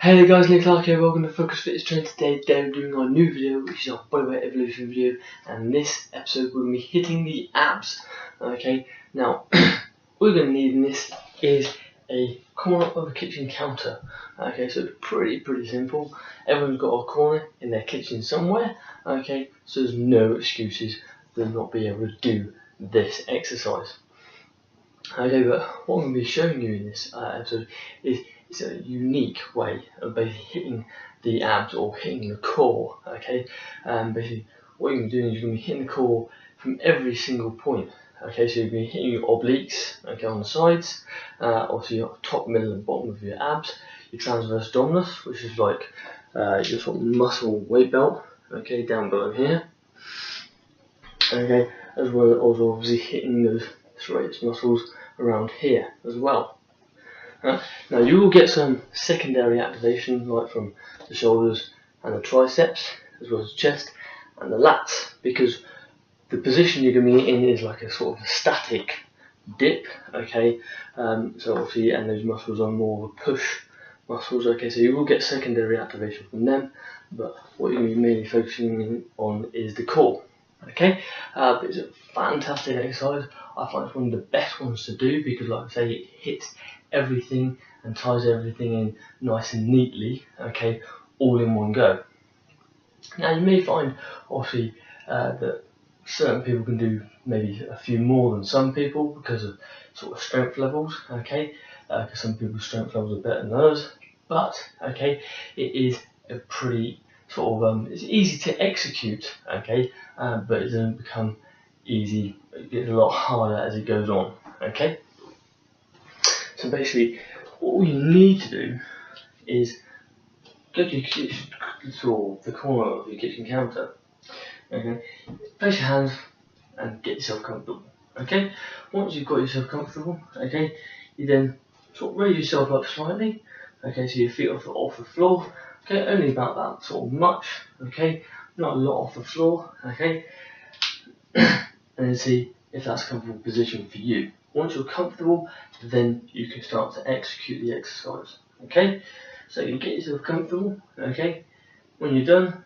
Hey there guys, Nick Clark here, welcome to Focus Fitness Training. Today we're doing our new video, which is our bodyweight evolution video, and this episode we're going to be hitting the abs. Okay, now what we're going to need in this is a corner of a kitchen counter. Okay, so it's pretty simple. Everyone's got a corner in their kitchen somewhere. Okay, so there's no excuses to not be able to do this exercise. Okay, but what I'm going to be showing you in this episode is it's a unique way of basically hitting the abs or hitting the core. Okay, basically what you're going to be doing is you're going to be hitting the core from every single point. Okay, so you're going to be hitting your obliques, okay, on the sides, also your top, middle, and bottom of your abs, your transverse abdominis, which is like your sort of muscle weight belt, okay, down below here. Okay, as well as also obviously hitting those serratus muscles around here as well. Now you will get some secondary activation, like from the shoulders and the triceps, as well as the chest and the lats, because the position you're going to be in is like a sort of a static dip. Okay, so obviously, and those muscles are more of a push muscles. Okay, so you will get secondary activation from them, but what you're going to be mainly focusing on is the core. Okay, but it's a fantastic exercise. I find it's one of the best ones to do because, like I say, it hits everything and ties everything in nice and neatly. Okay, all in one go. Now you may find, obviously, that certain people can do maybe a few more than some people because of sort of strength levels. Okay, because some people's strength levels are better than others. But okay, it is a pretty sort of it's easy to execute. Okay, but it doesn't become easy. It gets a lot harder as it goes on. Okay, so basically, all you need to do is go to your kitchen, to the corner of your kitchen counter. Okay, place your hands and get yourself comfortable. Okay, once you've got yourself comfortable, okay, you then sort of raise yourself up slightly. Okay, so your feet off the floor. Okay, only about that sort of much. Okay, not a lot off the floor. Okay, and then see if that's a comfortable position for you. Once you're comfortable, then you can start to execute the exercise. Okay, so you get yourself comfortable. Okay, when you're done,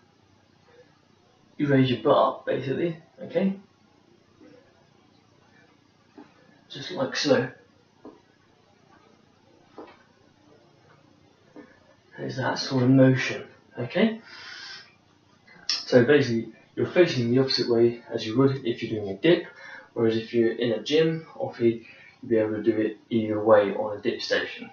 you raise your butt up, basically. Okay, just like so. There's that sort of motion. Okay, so basically you're facing the opposite way as you would if you're doing a dip, whereas if you're in a gym, obviously you'll be able to do it either way on a dip station.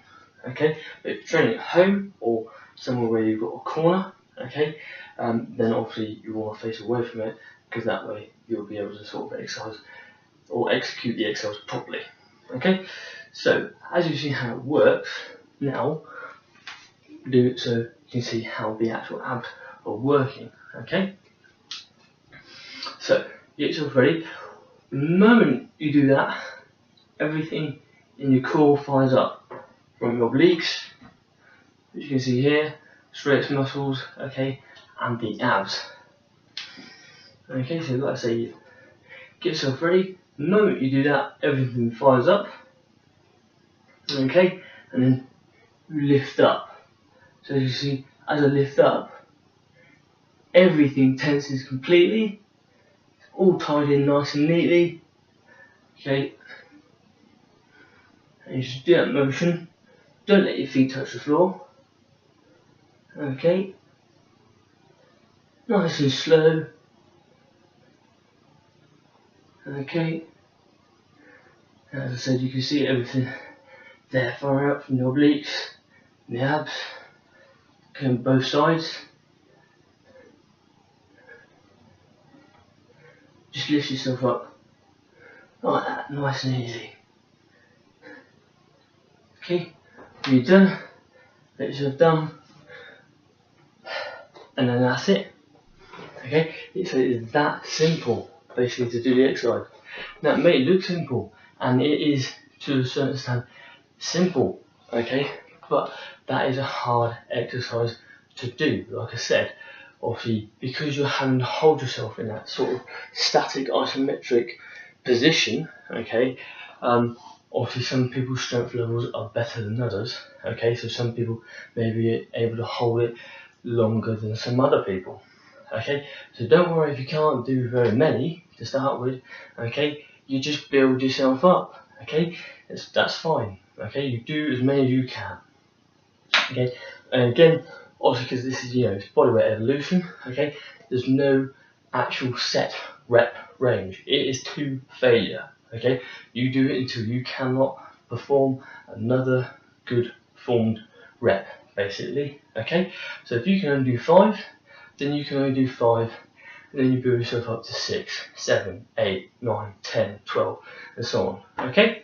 Okay, but if you're training at home or somewhere where you've got a corner, okay, then obviously you want to face away from it, because that way you'll be able to sort of exercise or execute the exercise properly. Okay, so as you see how it works, now do it so you can see how the actual abs are working. Okay, so get yourself ready. The moment you do that, everything in your core fires up, from your obliques, as you can see here, serratus muscles, okay, and the abs. Okay, so like I say, get yourself ready. The moment you do that, everything fires up. Okay, and then you lift up. So as you see, as I lift up, everything tenses completely. It's all tied in nice and neatly. Okay, and you just do that motion. Don't let your feet touch the floor. Okay, nice and slow. Okay, as I said, you can see everything there far out from the obliques, and the abs, okay, on both sides. Just lift yourself up like that, nice and easy. Okay, when you're done, let yourself down, and then that's it. Okay, so it's that simple, basically, to do the exercise. Now, it may look simple, and it is to a certain extent simple, okay, but that is a hard exercise to do. Like I said, obviously, because you're having to hold yourself in that sort of static isometric position, okay, obviously some people's strength levels are better than others, okay, so some people may be able to hold it longer than some other people, okay, so don't worry if you can't do very many to start with, okay, you just build yourself up, okay, that's fine, okay, you do as many as you can, okay, and again, obviously because this is, it's bodyweight evolution, okay, there's no actual set rep range, it is to failure, okay, you do it until you cannot perform another good formed rep, basically, okay, so if you can only do 5, then you can only do 5, and then you build yourself up to 6, 7, 8, 9, 10, 12, and so on, okay,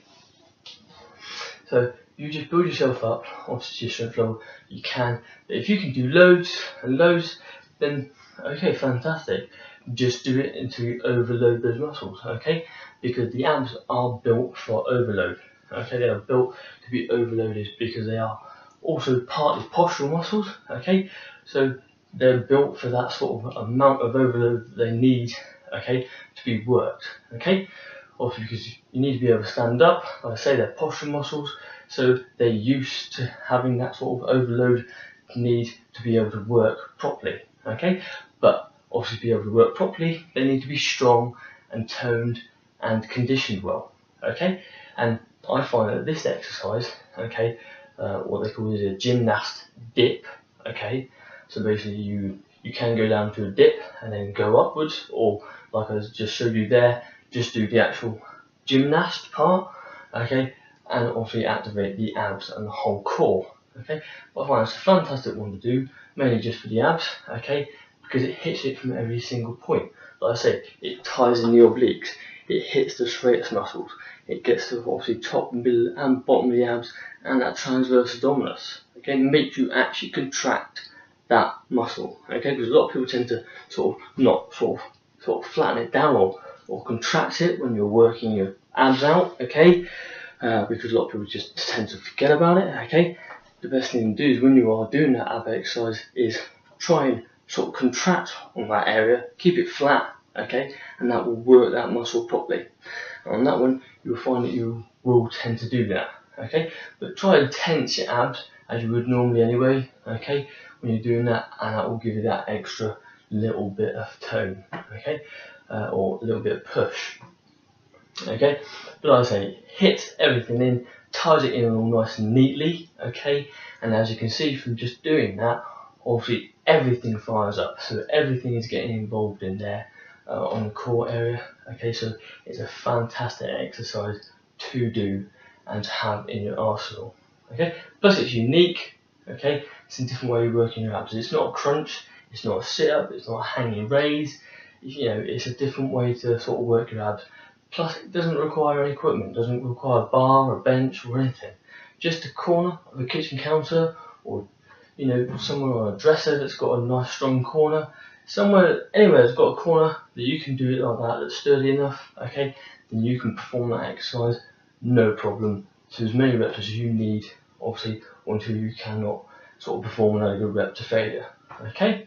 so you just build yourself up, obviously to your strength level, you can, but if you can do loads and loads, then okay, fantastic, just do it until you overload those muscles, okay, because the abs are built for overload, okay, they are built to be overloaded because they are also partly postural muscles, okay, so they're built for that sort of amount of overload that they need, okay, to be worked, okay, obviously because you need to be able to stand up, like I say, they're postural muscles, so they're used to having that sort of overload need to be able to work properly, okay, but obviously to be able to work properly, they need to be strong and toned and conditioned well, okay, and I find that this exercise, okay, what they call is a gymnast dip, okay, so basically you can go down to a dip and then go upwards, or like I just showed you there, just do the actual gymnast part, okay, and obviously activate the abs and the whole core, okay, but I find it's a fantastic one to do, mainly just for the abs, okay, because it hits it from every single point. Like I say, it ties in the obliques, it hits the serratus muscles, it gets to obviously top, middle and bottom of the abs and that transverse abdominis, okay, makes you actually contract that muscle, okay, because a lot of people tend to sort of not sort of flatten it down or contract it when you're working your abs out, okay, because a lot of people just tend to forget about it, okay. The best thing to do is when you are doing that ab exercise is try and sort of contract on that area, keep it flat, okay, and that will work that muscle properly. And on that one, you'll find that you will tend to do that, okay, but try and tense your abs as you would normally anyway, okay, when you're doing that, and that will give you that extra little bit of tone, okay, or a little bit of push, okay, but like I say, hit everything in, ties it in all nice and neatly, okay, and as you can see from just doing that, obviously everything fires up, so everything is getting involved in there on the core area, okay, so it's a fantastic exercise to do and to have in your arsenal, okay, plus it's unique, okay, it's a different way of working your abs, it's not a crunch, it's not a sit-up, it's not a hanging raise, it's a different way to sort of work your abs, plus it doesn't require any equipment, doesn't require a bar or a bench or anything, just a corner of a kitchen counter, or somewhere on a dresser that's got a nice strong corner, anywhere that's got a corner that you can do it like that, that's sturdy enough, okay, then you can perform that exercise no problem, to as many reps as you need, obviously, until you cannot sort of perform another good rep to failure, okay,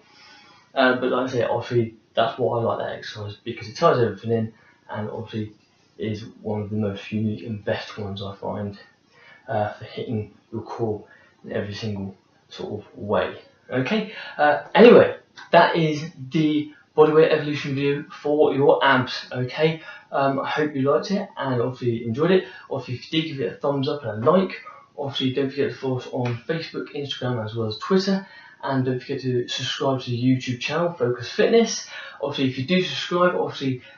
but like I say, obviously that's why I like that exercise, because it ties everything in, and obviously is one of the most unique and best ones I find for hitting your core in every single sort of way, okay, anyway, that is the bodyweight evolution video for your abs, okay, I hope you liked it and obviously enjoyed it. Obviously if you did, give it a thumbs up and a like, obviously don't forget to follow us on Facebook, Instagram as well as Twitter, and don't forget to subscribe to the YouTube channel Focus Fitness. Obviously if you do subscribe,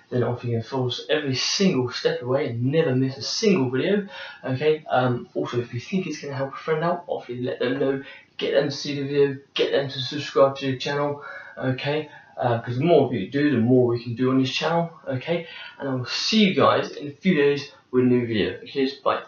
then you can follow us every single step away and never miss a single video, okay, also if you think it's going to help a friend out, obviously let them know, get them to see the video, get them to subscribe to the channel, okay, because the more of you do, the more we can do on this channel, okay, and I will see you guys in a few days with a new video, okay, bye.